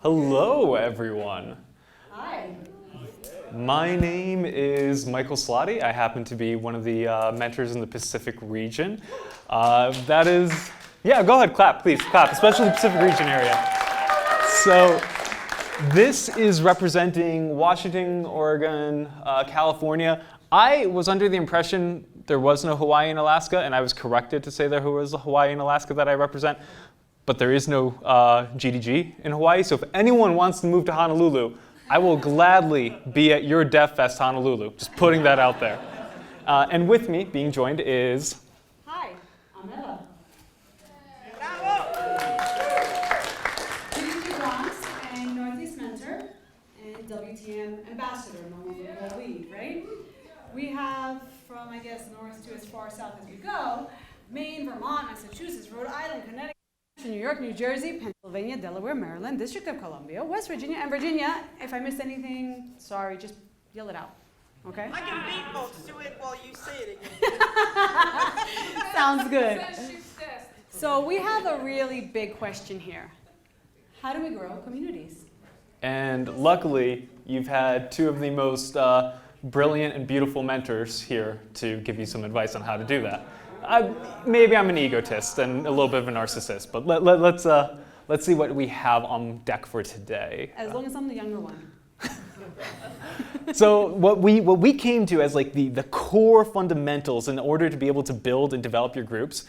Hello, everyone. Hi. My name is Michael Solati. I happen to be one of the mentors in the Pacific region. That is, yeah, go ahead, clap, please, clap, especially the Pacific region area. So this is representing Washington, Oregon, California. I was under the impression there was no Hawaii and Alaska, and I was corrected to say there was a Hawaii and Alaska that I represent. But there is no GDG in Hawaii, so if anyone wants to move to Honolulu, I will gladly be at your Deaf Fest Honolulu, just putting that out there. And with me, being joined is... Hi, I'm Eva. GDG Bronx and Northeast Mentor and WTM Ambassador, along with the lead, right? We have from, I guess, north to as far south as we go, Maine, Vermont, Massachusetts, Rhode Island, Connecticut, New York, New Jersey, Pennsylvania, Delaware, Maryland, District of Columbia, West Virginia, and Virginia. If I missed anything, sorry, just yell it out, okay? I can beat folks, do it while you say it again. Sounds good. So we have a really big question here. How do we grow communities? And luckily, you've had two of the most brilliant and beautiful mentors here to give you some advice on how to do that. Maybe I'm an egotist and a little bit of a narcissist, but let's see what we have on deck for today. As long as I'm the younger one. So what we came to as like the core fundamentals in order to be able to build and develop your groups,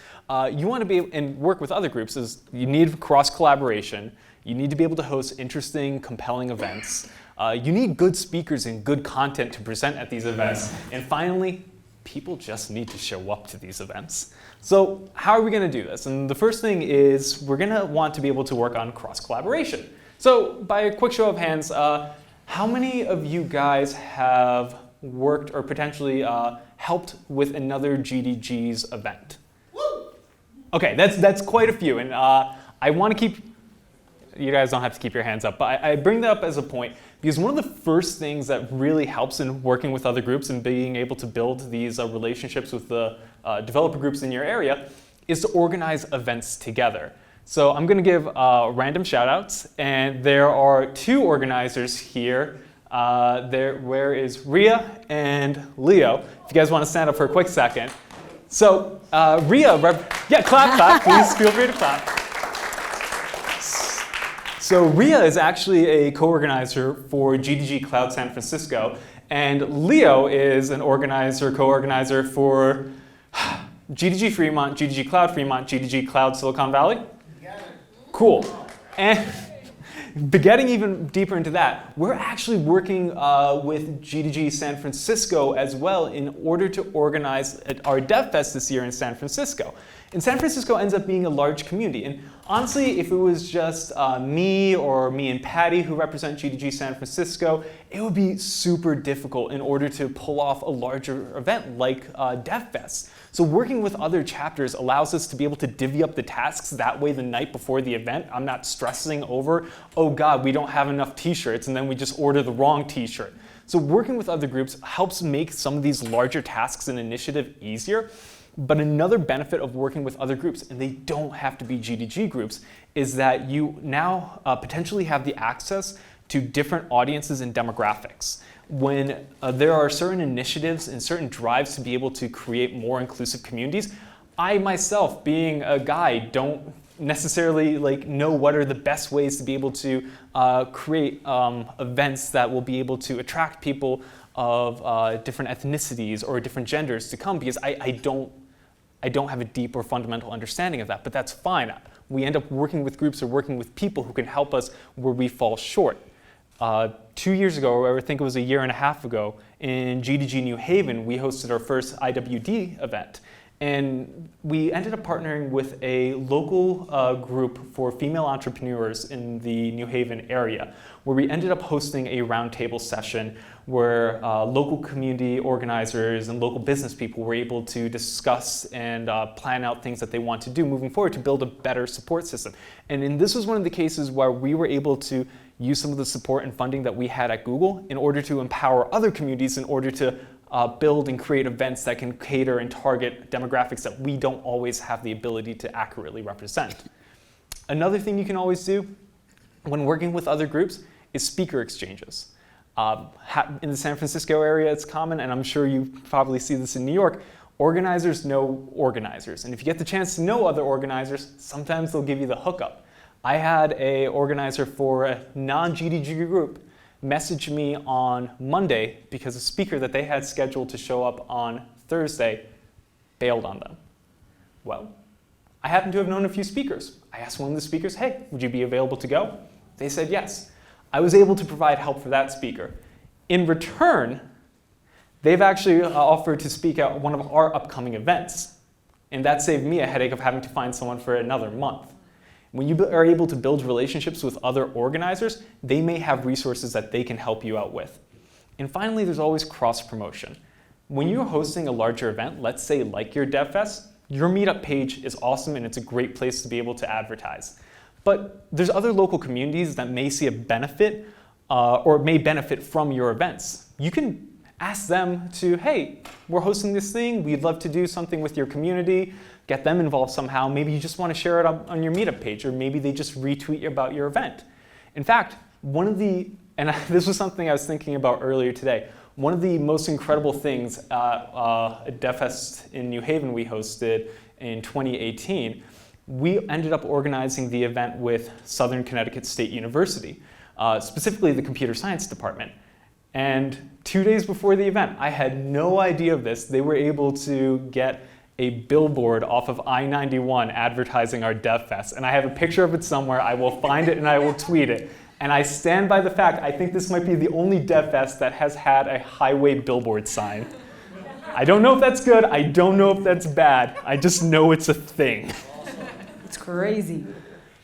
you want to be and work with other groups is you need cross collaboration. You need to be able to host interesting, compelling events. You need good speakers and good content to present at these events. And finally, people just need to show up to these events. So how are we going to do this? And the first thing is we're going to want to be able to work on cross-collaboration. So by a quick show of hands, how many of you guys have worked or potentially helped with another GDG's event? Woo! Okay, that's quite a few. And I want to keep, you guys don't have to keep your hands up, but I bring that up as a point because one of the first things that really helps in working with other groups and being able to build these relationships with the developer groups in your area is to organize events together. So I'm going to give random shout outs, and there are two organizers here. Where is Ria and Leo? If you guys want to stand up for a quick second. So Ria, clap, please feel free to clap. So Ria is actually a co-organizer for GDG Cloud San Francisco, and Leo is an co-organizer for GDG Fremont, GDG Cloud Fremont, GDG Cloud Silicon Valley. Cool. And getting even deeper into that, we're actually working with GDG San Francisco as well in order to organize our Dev Fest this year in San Francisco. And San Francisco ends up being a large community. And honestly, if it was just me and Patty who represent GDG San Francisco, it would be super difficult in order to pull off a larger event like Dev Fest. So working with other chapters allows us to be able to divvy up the tasks. That way the night before the event, I'm not stressing over, oh God, we don't have enough t-shirts, and then we just order the wrong t-shirt. So working with other groups helps make some of these larger tasks and initiative easier. But another benefit of working with other groups, and they don't have to be GDG groups, is that you now potentially have the access to different audiences and demographics. When there are certain initiatives and certain drives to be able to create more inclusive communities, I myself, being a guy, don't necessarily know what are the best ways to be able to create events that will be able to attract people of different ethnicities or different genders to come, because I don't have a deep or fundamental understanding of that, but that's fine. We end up working with groups or working with people who can help us where we fall short. 2 years ago, or I think it was a year and a half ago, in GDG New Haven, we hosted our first IWD event. And we ended up partnering with a local group for female entrepreneurs in the New Haven area, where we ended up hosting a roundtable session where local community organizers and local business people were able to discuss and plan out things that they want to do moving forward to build a better support system. And this was one of the cases where we were able to use some of the support and funding that we had at Google in order to empower other communities in order to build and create events that can cater and target demographics that we don't always have the ability to accurately represent. Another thing you can always do when working with other groups is speaker exchanges. In the San Francisco area, it's common, and I'm sure you probably see this in New York. Organizers know organizers, and if you get the chance to know other organizers, sometimes they'll give you the hookup. I had an organizer for a non-GDG group message me on Monday because a speaker that they had scheduled to show up on Thursday bailed on them. Well, I happen to have known a few speakers. I asked one of the speakers, hey, would you be available to go? They said yes. I was able to provide help for that speaker. In return, they've actually offered to speak at one of our upcoming events. And that saved me a headache of having to find someone for another month. When you are able to build relationships with other organizers, they may have resources that they can help you out with. And finally, there's always cross-promotion. When you're hosting a larger event, let's say like your DevFest, your meetup page is awesome and it's a great place to be able to advertise. But there's other local communities that may see a benefit or may benefit from your events. You can ask them to, hey, we're hosting this thing, we'd love to do something with your community, get them involved somehow. Maybe you just want to share it on your meetup page, or maybe they just retweet about your event. In fact, this was something I was thinking about earlier today, one of the most incredible things at DevFest in New Haven we hosted in 2018, we ended up organizing the event with Southern Connecticut State University, specifically the computer science department. And 2 days before the event, I had no idea of this. They were able to get a billboard off of I-91 advertising our DevFest. And I have a picture of it somewhere. I will find it and I will tweet it. And I stand by the fact, I think this might be the only DevFest that has had a highway billboard sign. I don't know if that's good. I don't know if that's bad. I just know it's a thing. It's crazy.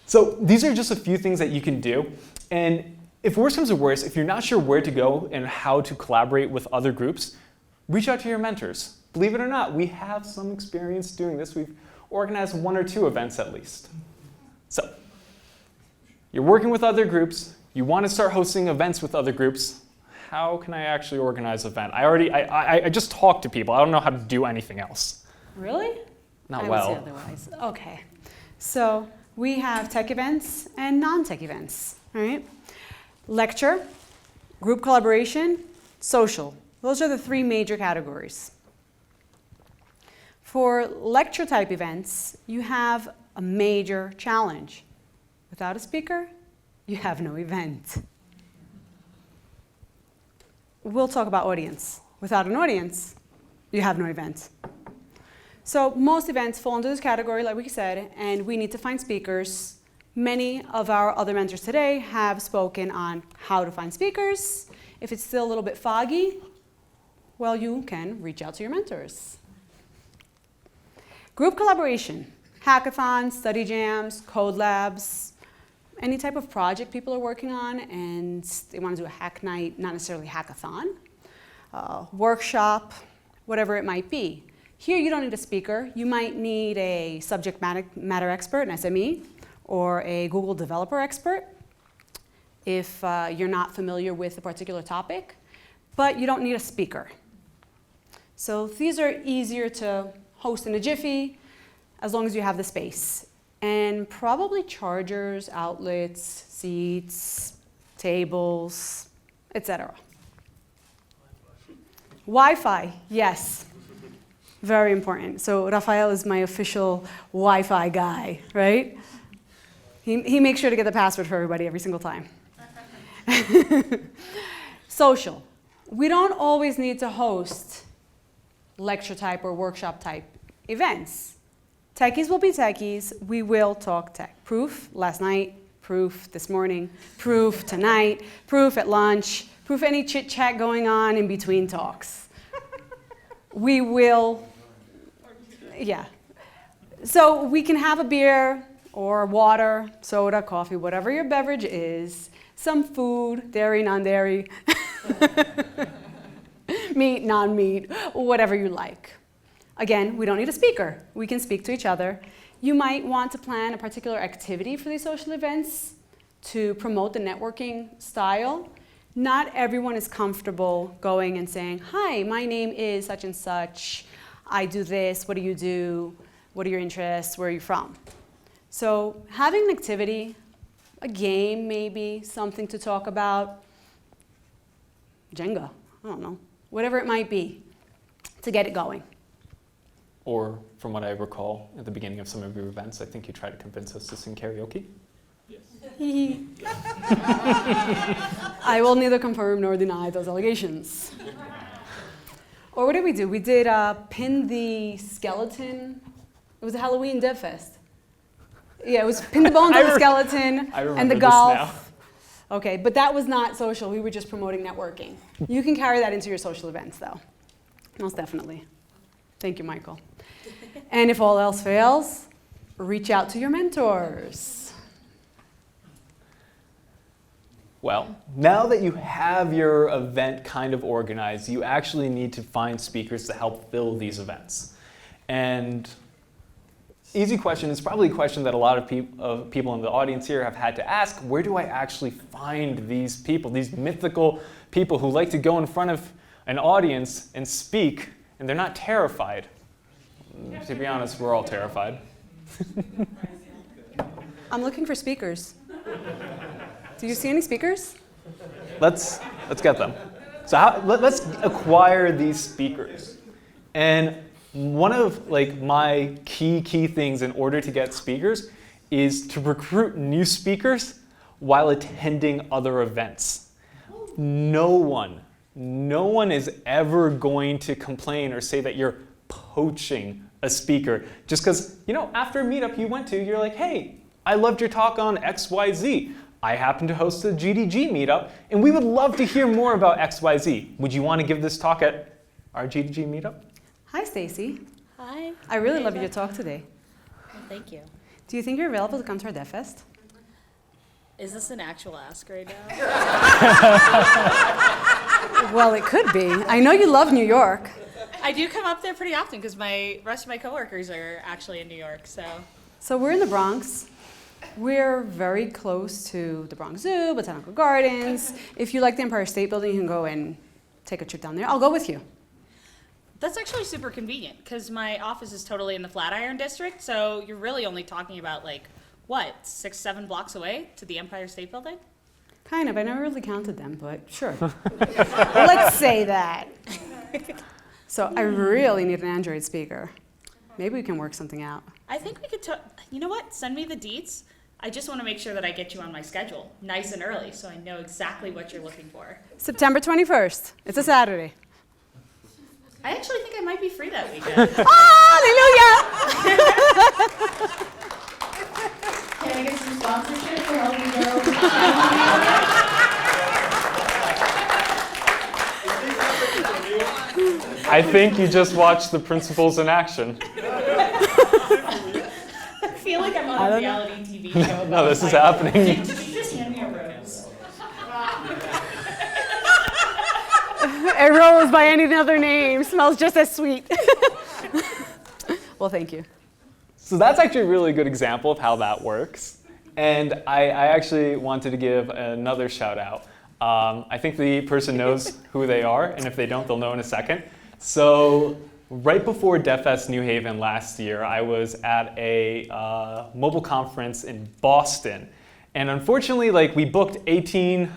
So these are just a few things that you can do. And if worse comes to worse, if you're not sure where to go and how to collaborate with other groups, reach out to your mentors. Believe it or not, we have some experience doing this. We've organized 1 or 2 events at least. So you're working with other groups. You want to start hosting events with other groups. How can I actually organize an event? I just talk to people. I don't know how to do anything else. Really? Not well. I would say otherwise. Okay. So we have tech events and non-tech events, all right? Lecture, group collaboration, social. Those are the 3 major categories. For lecture type events, you have a major challenge. Without a speaker, you have no event. We'll talk about audience. Without an audience, you have no event. So most events fall into this category, like we said, and we need to find speakers. Many of our other mentors today have spoken on how to find speakers. If it's still a little bit foggy, well, you can reach out to your mentors. Group collaboration, hackathons, study jams, code labs, any type of project people are working on and they want to do a hack night, not necessarily hackathon, workshop, whatever it might be. Here you don't need a speaker. You might need a subject matter expert, an SME, or a Google developer expert if you're not familiar with a particular topic, but you don't need a speaker. So these are easier to host in a jiffy as long as you have the space. And probably chargers, outlets, seats, tables, etc. Wi-Fi, yes. Very important. So Rafael is my official Wi-Fi guy, right? He makes sure to get the password for everybody every single time. Social. We don't always need to host lecture type or workshop type events. Techies will be techies. We will talk tech. Proof last night, proof this morning, proof tonight, proof at lunch, proof any chit chat going on in between talks. We will, yeah. So we can have a beer or water, soda, coffee, whatever your beverage is, some food, dairy, non-dairy, meat, non-meat, whatever you like. Again, we don't need a speaker. We can speak to each other. You might want to plan a particular activity for these social events to promote the networking style. Not everyone is comfortable going and saying, hi, my name is such and such. I do this. What do you do? What are your interests? Where are you from? So having an activity a game maybe, something to talk about, Jenga, I don't know, whatever it might be to get it going. Or from what I recall at the beginning of some of your events, I think you tried to convince us to sing karaoke. I will neither confirm nor deny those allegations. Or what did we do? We did pin the skeleton. It was a Halloween Dev Fest. Yeah, it was pin the bones on the skeleton and the golf. Now. Okay, but that was not social. We were just promoting networking. You can carry that into your social events, though. Most definitely. Thank you, Michael. And if all else fails, reach out to your mentors. Well, now that you have your event kind of organized, you actually need to find speakers to help fill these events. And easy question, it's probably a question that a lot of people in the audience here have had to ask. Where do I actually find these people, these mythical people who like to go in front of an audience and speak, and they're not terrified? To be honest, we're all terrified. I'm looking for speakers. Do you see any speakers? Let's get them. So let's acquire these speakers. And one of my key things in order to get speakers is to recruit new speakers while attending other events. No one is ever going to complain or say that you're poaching a speaker just because, after a meetup you went to, you're like, hey, I loved your talk on XYZ. I happen to host a GDG meetup, and we would love to hear more about XYZ. Would you want to give this talk at our GDG meetup? Hi, Stacy. Hi. I really Hey, loved Eva. your talk today. Well, thank you. Do you think you're available to come to our Dev Fest? Is this an actual ask right now? Well, it could be. I know you love New York. I do come up there pretty often because my rest of my coworkers are actually in New York, so. So we're in the Bronx. We're very close to the Bronx Zoo, Botanical Gardens. If you like the Empire State Building, you can go and take a trip down there. I'll go with you. That's actually super convenient because my office is totally in the Flatiron District, so you're really only talking about 6-7 blocks away to the Empire State Building? Kind of. I never really counted them, but sure. Let's say that. So I really need an Android speaker. Maybe we can work something out. I think we could, you know what? Send me the deets. I just want to make sure that I get you on my schedule nice and early so I know exactly what you're looking for. September 21st. It's a Saturday. I actually think I might be free that weekend. Hallelujah! Can I get some sponsorship for helping girls? I think you just watched the principals in action. I feel like I'm on a reality TV show. No, this is happening. Did you just hand me a rose? A rose by any other name smells just as sweet. Well, thank you. So that's actually a really good example of how that works. And I actually wanted to give another shout out. I think the person knows who they are, and if they don't, they'll know in a second. So right before DevFest New Haven last year, I was at a mobile conference in Boston. And unfortunately, we booked 18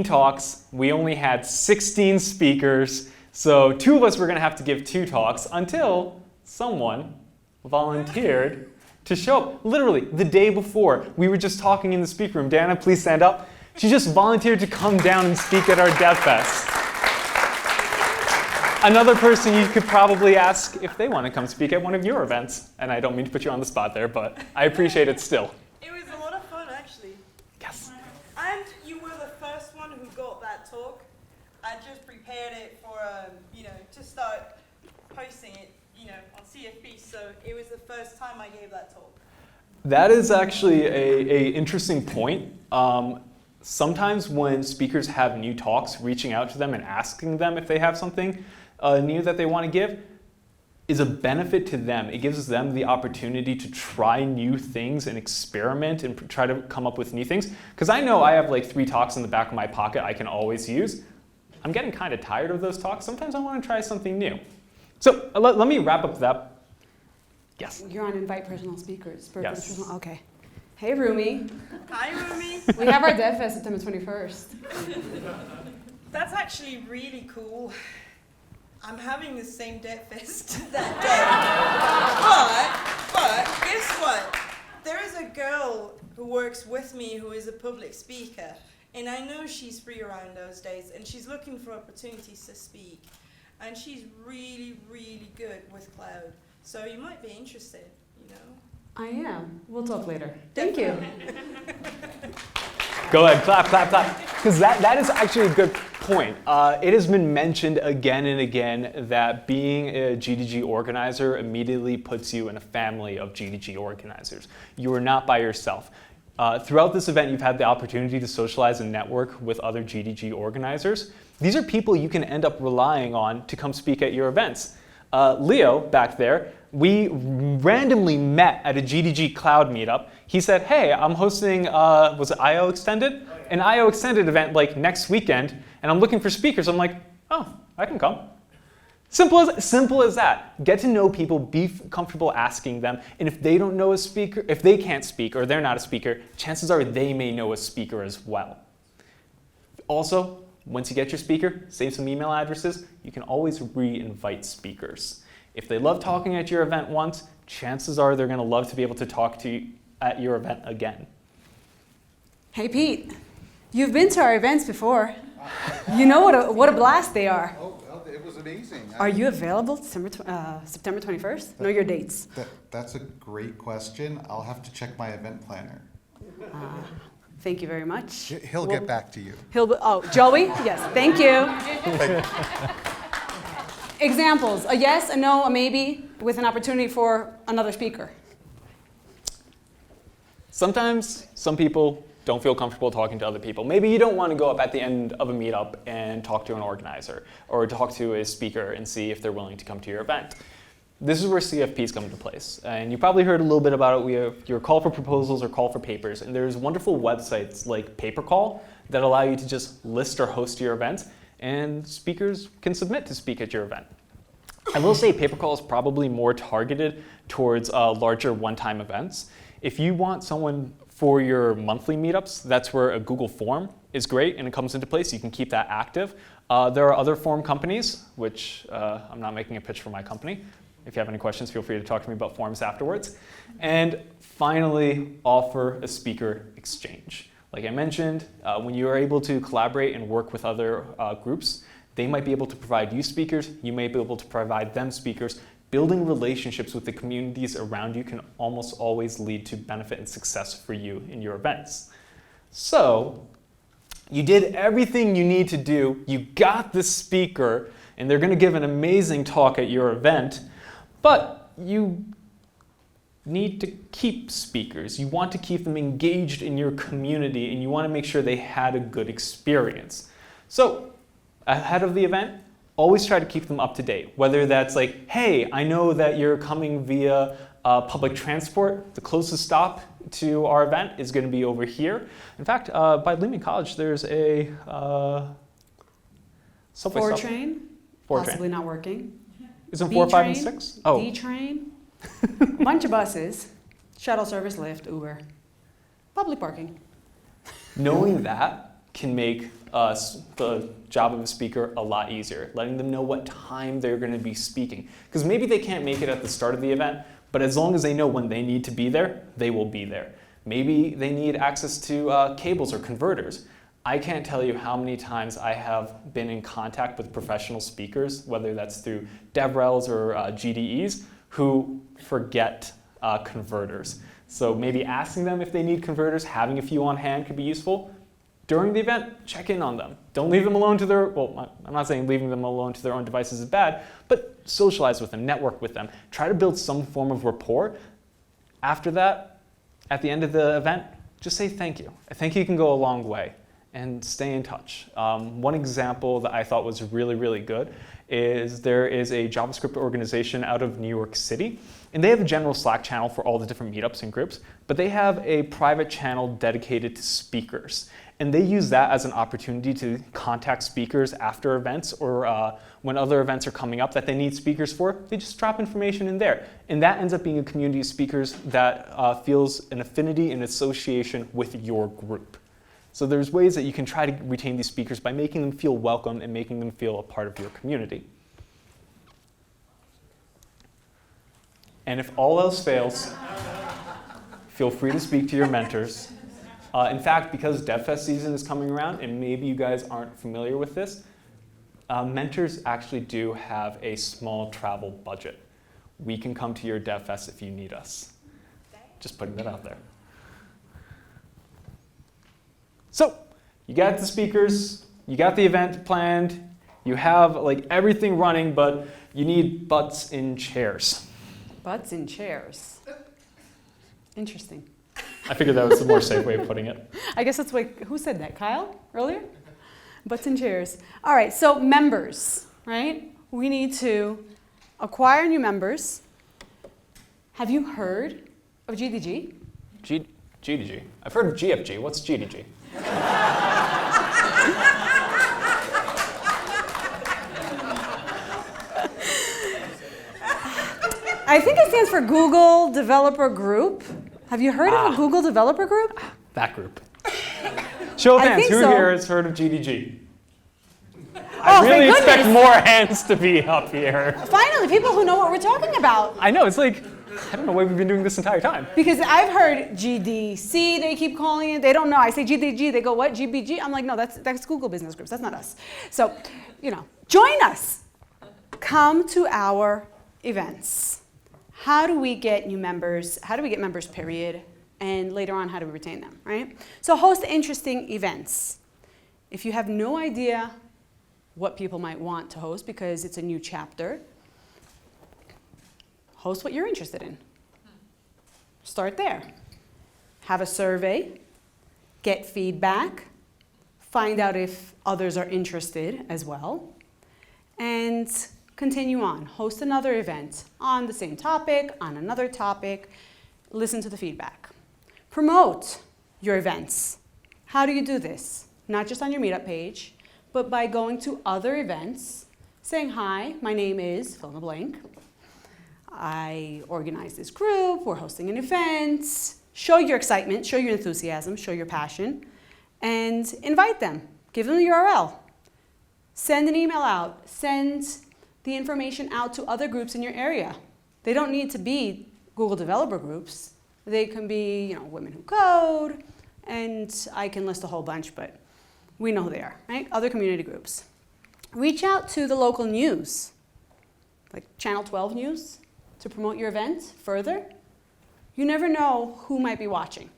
talks. We only had 16 speakers. So 2 of us were going to have to give 2 talks until someone volunteered to show up. Literally, the day before, we were just talking in the speak room. Dana, please stand up. She just volunteered to come down and speak at our DevFest. Another person you could probably ask if they want to come speak at one of your events. And I don't mean to put you on the spot there, but I appreciate it still. It was a lot of fun, actually. Yes. And you were the first one who got that talk. I just prepared it for, to start posting it, on CFP. So it was the first time I gave that talk. That is actually a interesting point. Sometimes when speakers have new talks, reaching out to them and asking them if they have something new that they want to give is a benefit to them. It gives them the opportunity to try new things and experiment and try to come up with new things. Because I know I have 3 talks in the back of my pocket I can always use. I'm getting kind of tired of those talks. Sometimes I want to try something new. So let me wrap up that. Yes? You're on invite personal speakers. Yes. Okay. Hey, Rumi. Hi, Rumi. We have our Dev Fest September 21st. That's actually really cool. I'm having the same Dev Fest that day. But guess what? There is a girl who works with me who is a public speaker, and I know she's free around those days, and she's looking for opportunities to speak. And she's really, really good with cloud. So you might be interested, you know? I am. We'll talk later. Thank you. Go ahead, clap, clap, clap. Because that is actually a good point. It has been mentioned again and again that being a GDG organizer immediately puts you in a family of GDG organizers. You are not by yourself. Throughout this event, you've had the opportunity to socialize and network with other GDG organizers. These are people you can end up relying on to come speak at your events. Leo, back there, we randomly met at a GDG Cloud meetup. He said, hey, I'm hosting, was it IO Extended? Oh, yeah. An IO Extended event like next weekend, and I'm looking for speakers. I'm like, oh, I can come. Simple as that. Get to know people, be comfortable asking them, and if they don't know a speaker, if they can't speak or they're not a speaker, chances are they may know a speaker as well. Also, once you get your speaker, save some email addresses. You can always re-invite speakers. If they love talking at your event once, chances are they're going to love to be able to talk to you at your event again. Hey, Pete. You've been to our events before. You know what a blast they are. Oh, well, it was amazing. Are you available September 21st? Know your dates. That's a great question. I'll have to check my event planner. Thank you very much. He'll get back to you. Joey? Yes, thank you. Examples, a yes, a no, a maybe, with an opportunity for another speaker. Sometimes some people don't feel comfortable talking to other people. Maybe you don't want to go up at the end of a meetup and talk to an organizer or talk to a speaker and see if they're willing to come to your event. This is where CFPs come into place. And you probably heard a little bit about it. We have your call for proposals or call for papers. And there's wonderful websites like PaperCall that allow you to just list or host your event, and speakers can submit to speak at your event. I will say PaperCall is probably more targeted towards larger one-time events. If you want someone for your monthly meetups, that's where a Google form is great and it comes into place. You can keep that active. There are other form companies, which I'm not making a pitch for my company. If you have any questions, feel free to talk to me about forms afterwards. And finally, offer a speaker exchange. Like I mentioned, when you are able to collaborate and work with other groups, they might be able to provide you speakers, you may be able to provide them speakers. Building relationships with the communities around you can almost always lead to benefit and success for you in your events. So, you did everything you need to do, you got the speaker, and they're going to give an amazing talk at your event, but you need to keep speakers. You want to keep them engaged in your community, and you want to make sure they had a good experience. So, ahead of the event, always try to keep them up to date. Whether that's like, hey, I know that you're coming via public transport. The closest stop to our event is going to be over here. In fact, by Lehman College, there's a subway stop. Train, Four possibly train. Not working. Isn't B 4, 5, and train, 6? Oh. D train, a bunch of buses, shuttle service, Lyft, Uber, public parking. Knowing that can make the job of a speaker a lot easier, letting them know what time they're going to be speaking. Because maybe they can't make it at the start of the event, but as long as they know when they need to be there, they will be there. Maybe they need access to cables or converters. I can't tell you how many times I have been in contact with professional speakers, whether that's through DevRels or GDEs, who forget converters. So maybe asking them if they need converters, having a few on hand could be useful. During the event, check in on them. Don't leave them alone to their, well, I'm not saying leaving them alone to their own devices is bad, but socialize with them, network with them. Try to build some form of rapport. After that, at the end of the event, just say thank you. A thank you can go a long way, and stay in touch. One example that I thought was really, really good is there is a JavaScript organization out of New York City, and they have a general Slack channel for all the different meetups and groups, but they have a private channel dedicated to speakers. And they use that as an opportunity to contact speakers after events or when other events are coming up that they need speakers for. They just drop information in there. And that ends up being a community of speakers that feels an affinity and association with your group. So there's ways that you can try to retain these speakers by making them feel welcome and making them feel a part of your community. And if all else fails, feel free to speak to your mentors. In fact, because DevFest season is coming around, and maybe you guys aren't familiar with this, mentors actually do have a small travel budget. We can come to your DevFest if you need us. Just putting that out there. So, you got the speakers, you got the event planned, you have like everything running, but you need butts in chairs. Butts in chairs. Interesting. I figured that was the more safe way of putting it. I guess that's what, who said that? Kyle earlier? Butts and chairs. All right, so members, right? We need to acquire new members. Have you heard of GDG? GDG. I've heard of GFG. What's GDG? I think it stands for Google Developer Group. Have you heard of a Google Developer Group? That group. Show of I hands, think who so. here has heard of GDG? Oh, I really thank expect goodness. more hands to be up here. Finally, people who know what we're talking about. I know, it's like, I don't know why we've been doing this entire time. Because I've heard GDC, they keep calling it. They don't know. I say GDG, they go, what, GBG? I'm like, no, that's Google Business Groups. That's not us. So, join us. Come to our events. How do we get new members? How do we get members, period? And later on, how do we retain them, right? So host interesting events. If you have no idea what people might want to host because it's a new chapter, host what you're interested in. Start there. Have a survey, get feedback, find out if others are interested as well, and continue on. Host another event on the same topic, on another topic, listen to the feedback. Promote your events. How do you do this? Not just on your meetup page, but by going to other events, saying, hi, my name is fill in the blank. I organize this group, we're hosting an event. Show your excitement, show your enthusiasm, show your passion, and invite them. Give them the URL. Send an email out. Send the information out to other groups in your area. They don't need to be Google developer groups. They can be, Women Who Code, and I can list a whole bunch, but we know who they are, right? Other community groups. Reach out to the local news, like Channel 12 News, to promote your event further. You never know who might be watching.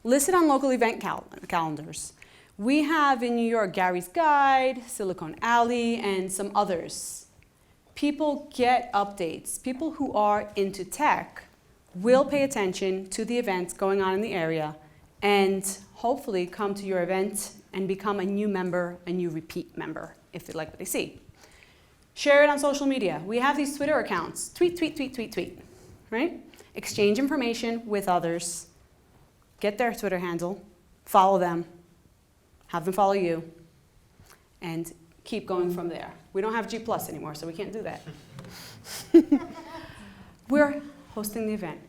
List it on local event calendars. We have in New York Gary's Guide, Silicon Alley, and some others. People get updates. People who are into tech will pay attention to the events going on in the area and hopefully come to your event and become a new member, a new repeat member, if they like what they see. Share it on social media. We have these Twitter accounts. Tweet, tweet, tweet, tweet, tweet, right? Exchange information with others. Get their Twitter handle. Follow them. Have them follow you. And keep going from there. We don't have G+ anymore, so we can't do that. We're hosting the event.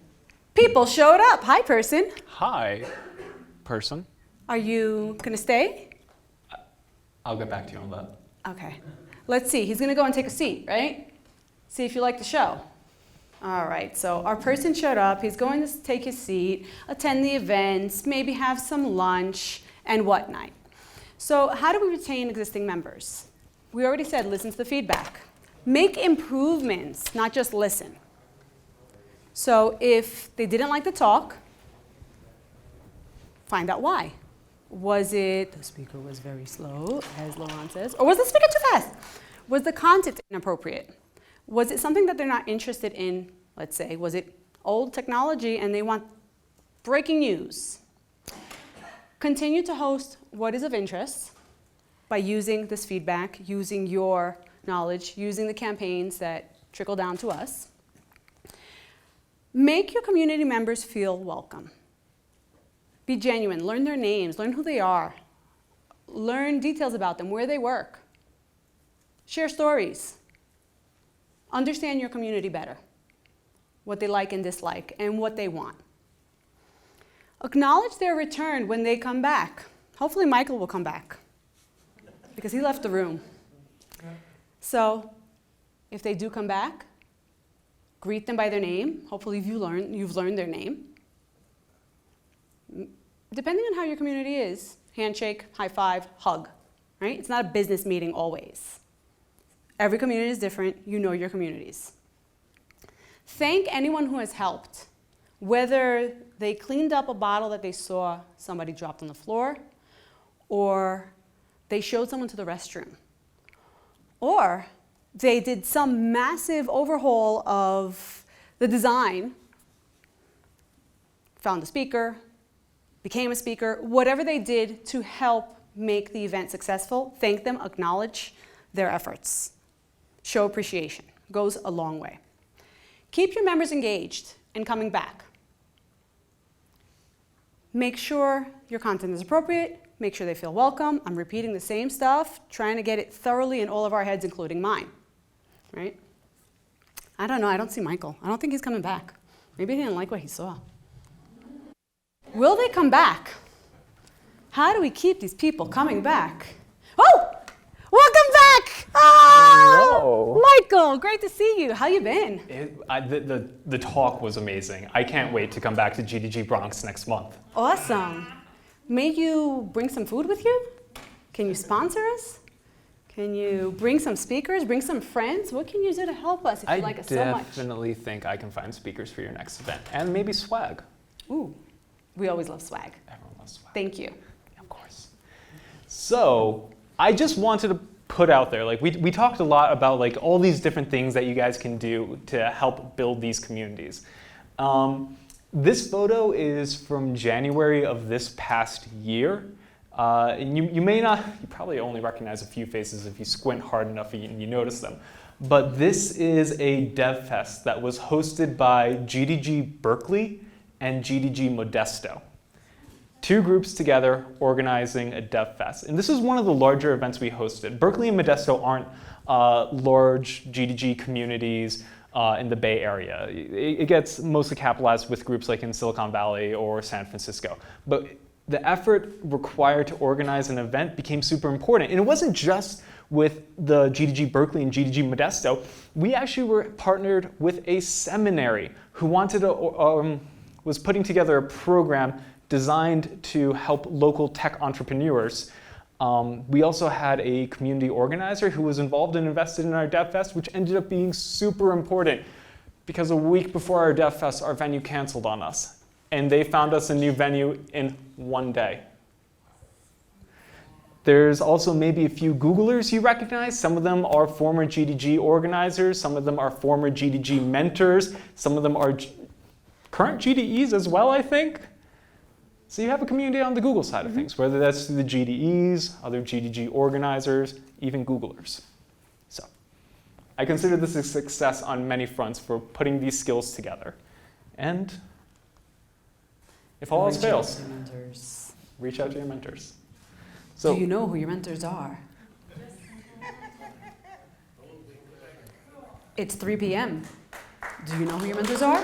People showed up. Hi, person. Hi, person. Are you going to stay? I'll get back to you on that. Okay. Let's see. He's going to go and take a seat, right? See if you like the show. All right. So our person showed up. He's going to take his seat, attend the events, maybe have some lunch, and whatnot. So how do we retain existing members? We already said listen to the feedback. Make improvements, not just listen. So if they didn't like the talk, find out why. Was it the speaker was very slow, as Laurent says, or was the speaker too fast? Was the content inappropriate? Was it something that they're not interested in, let's say? Was it old technology and they want breaking news? Continue to host what is of interest, by using this feedback, using your knowledge, using the campaigns that trickle down to us. Make your community members feel welcome. Be genuine, learn their names, learn who they are, learn details about them, where they work. Share stories. Understand your community better, what they like and dislike, and what they want. Acknowledge their return when they come back. Hopefully Michael will come back because he left the room. So if they do come back, greet them by their name. Hopefully you've learned their name. Depending on how your community is, handshake, high five, hug, right? It's not a business meeting always. Every community is different. You know your communities. Thank anyone who has helped, whether they cleaned up a bottle that they saw somebody dropped on the floor, or they showed someone to the restroom, or they did some massive overhaul of the design, found a speaker, became a speaker, whatever they did to help make the event successful. Thank them, acknowledge their efforts. Show appreciation, goes a long way. Keep your members engaged and coming back. Make sure your content is appropriate, make sure they feel welcome. I'm repeating the same stuff, trying to get it thoroughly in all of our heads, including mine, right? I don't know, I don't see Michael. I don't think he's coming back. Maybe he didn't like what he saw. Will they come back? How do we keep these people coming back? Oh, welcome back! Hello. Michael, great to see you. How you been? The talk was amazing. I can't wait to come back to GDG Bronx next month. Awesome. May you bring some food with you? Can you sponsor us? Can you bring some speakers, bring some friends? What can you do to help us if you like us so much? I definitely think I can find speakers for your next event, and maybe swag. Ooh, we always love swag. Everyone loves swag. Thank you. Of course. So I just wanted to put out there, like we talked a lot about like all these different things that you guys can do to help build these communities. This photo is from January of this past year. And you probably only recognize a few faces if you squint hard enough and you notice them. But this is a Dev Fest that was hosted by GDG Berkeley and GDG Modesto. Two groups together organizing a Dev Fest. And this is one of the larger events we hosted. Berkeley and Modesto aren't large GDG communities in the Bay Area. It gets mostly capitalized with groups like in Silicon Valley or San Francisco. But the effort required to organize an event became super important. And it wasn't just with the GDG Berkeley and GDG Modesto. We actually were partnered with a seminary who wanted to, was putting together a program designed to help local tech entrepreneurs. We also had a community organizer who was involved and invested in our Dev Fest, which ended up being super important because a week before our Dev Fest, our venue canceled on us. And they found us a new venue in one day. There's also maybe a few Googlers you recognize. Some of them are former GDG organizers. Some of them are former GDG mentors. Some of them are current GDEs as well, I think. So you have a community on the Google side of things, whether that's through the GDEs, other GDG organizers, even Googlers. So I consider this a success on many fronts for putting these skills together. And if all else fails, reach out to your mentors. So, do you know who your mentors are? It's 3 p.m. Do you know who your mentors are?